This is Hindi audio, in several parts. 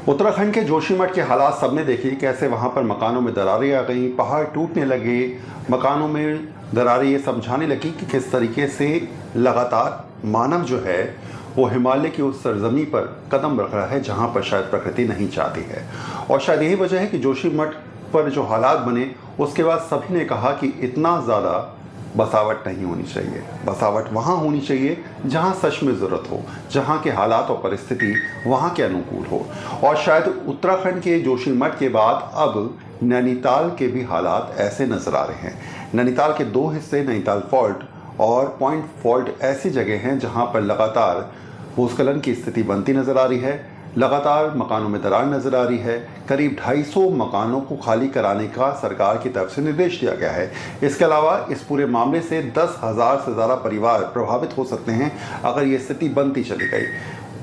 उत्तराखंड के जोशीमठ के हालात सबने देखे। कैसे वहां पर मकानों में दरारें आ गई, पहाड़ टूटने लगे, मकानों में दरारें ये समझाने लगी कि किस तरीके से लगातार मानव जो है वो हिमालय की उस सरजमी पर कदम रख रहा है जहां पर शायद प्रकृति नहीं चाहती है। और शायद यही वजह है कि जोशीमठ पर जो हालात बने उसके बाद सभी ने कहा कि इतना ज़्यादा बसावट नहीं होनी चाहिए। बसावट वहाँ होनी चाहिए जहाँ सच में ज़रूरत हो, जहाँ के हालात और परिस्थिति वहाँ के अनुकूल हो। और शायद उत्तराखंड के जोशीमठ के बाद अब नैनीताल के भी हालात ऐसे नज़र आ रहे हैं। नैनीताल के दो हिस्से, नैनीताल फॉल्ट और पॉइंट फॉल्ट, ऐसी जगह हैं जहाँ पर लगातार भूस्खलन की स्थिति बनती नज़र आ रही है। लगातार मकानों में दरार नजर आ रही है। करीब 250 मकानों को खाली कराने का सरकार की तरफ से निर्देश दिया गया है। इसके अलावा इस पूरे मामले से 10,000 से ज़्यादा परिवार प्रभावित हो सकते हैं अगर ये स्थिति बनती चली गई।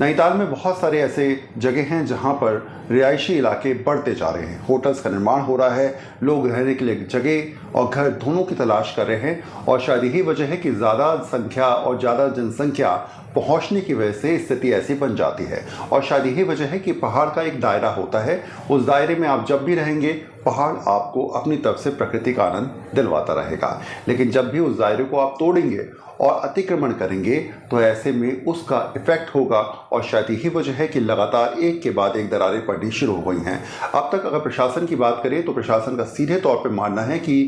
नैनीताल में बहुत सारे ऐसे जगह हैं जहां पर रिहायशी इलाके बढ़ते जा रहे हैं। होटल्स का निर्माण हो रहा है, लोग रहने के लिए जगह और घर दोनों की तलाश कर रहे हैं। और शायद यही वजह है कि ज़्यादा संख्या और ज़्यादा जनसंख्या पहुंचने की वजह से स्थिति ऐसी बन जाती है। और शायद यही वजह है कि पहाड़ का एक दायरा होता है, उस दायरे में आप जब भी रहेंगे पहाड़ आपको अपनी तरफ से प्रकृति का आनंद दिलवाता रहेगा। लेकिन जब भी उस दायरे को आप तोड़ेंगे और अतिक्रमण करेंगे तो ऐसे में उसका इफेक्ट होगा। और शायद यही वजह है कि लगातार एक के बाद एक दरारें पड़नी शुरू हो गई हैं। अब तक अगर प्रशासन की बात करें तो प्रशासन का सीधे तौर पर मानना है कि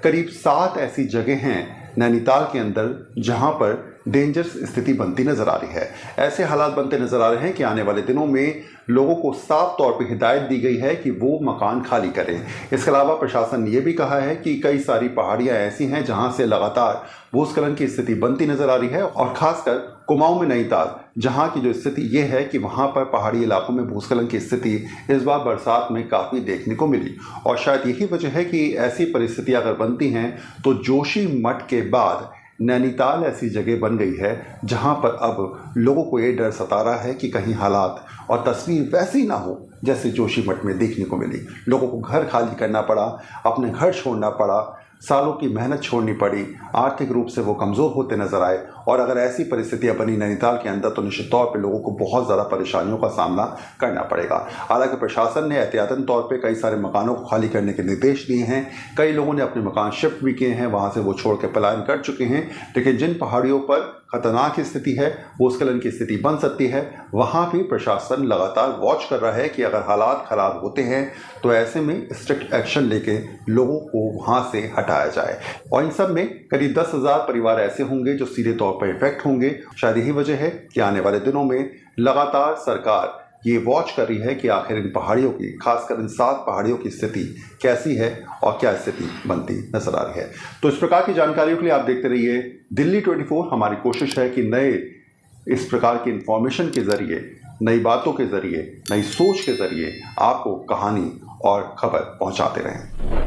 करीब 7 ऐसी जगह हैं नैनीताल के अंदर जहां पर डेंजरस स्थिति बनती नजर आ रही है। ऐसे हालात बनते नजर आ रहे हैं कि आने वाले दिनों में लोगों को साफ तौर पर हिदायत दी गई है कि वो मकान खाली करें। इसके अलावा प्रशासन ने यह भी कहा है कि कई सारी पहाड़ियां ऐसी हैं जहां से लगातार भूस्खलन की स्थिति बनती नजर आ रही है। और खासकर कुमाऊं में नैनीताल, जहां की जो स्थिति ये है कि वहां पर पहाड़ी इलाकों में भूस्खलन की स्थिति इस बार बरसात में काफ़ी देखने को मिली। और शायद यही वजह है कि ऐसी परिस्थितियां अगर बनती हैं तो जोशीमठ के बाद नैनीताल ऐसी जगह बन गई है जहां पर अब लोगों को ये डर सता रहा है कि कहीं हालात और तस्वीर वैसी ना हो जैसे जोशीमठ में देखने को मिली। लोगों को घर खाली करना पड़ा, अपने घर छोड़ना पड़ा, सालों की मेहनत छोड़नी पड़ी, आर्थिक रूप से वो कमज़ोर होते नजर आए। और अगर ऐसी परिस्थितियां बनी नैनीताल के अंदर तो निश्चित तौर पे लोगों को बहुत ज़्यादा परेशानियों का सामना करना पड़ेगा। हालांकि प्रशासन ने एहतियातन तौर पे कई सारे मकानों को खाली करने के निर्देश दिए हैं। कई लोगों ने अपने मकान शिफ्ट भी किए हैं, वहाँ से वो छोड़ के पलायन कर चुके हैं। लेकिन जिन पहाड़ियों पर खतरनाक स्थिति है, भूस्खलन की स्थिति बन सकती है, वहाँ भी प्रशासन लगातार वॉच कर रहा है कि अगर हालात खराब होते हैं तो ऐसे में स्ट्रिक्ट एक्शन लेके लोगों को वहाँ से हटाया जाए। और इन सब में करीब 10,000 परिवार ऐसे होंगे जो सीधे तौर पर इफेक्ट होंगे। शायद यही वजह है कि आने वाले दिनों में लगातार सरकार ये वॉच कर रही है कि आखिर इन पहाड़ियों की, खासकर इन 7 पहाड़ियों की स्थिति कैसी है और क्या स्थिति बनती नजर आ रही है। तो इस प्रकार की जानकारियों के लिए आप देखते रहिए दिल्ली 24। हमारी कोशिश है कि नए इस प्रकार की इंफॉर्मेशन के जरिए, नई बातों के जरिए, नई सोच के जरिए आपको कहानी और खबर पहुंचाते रहें।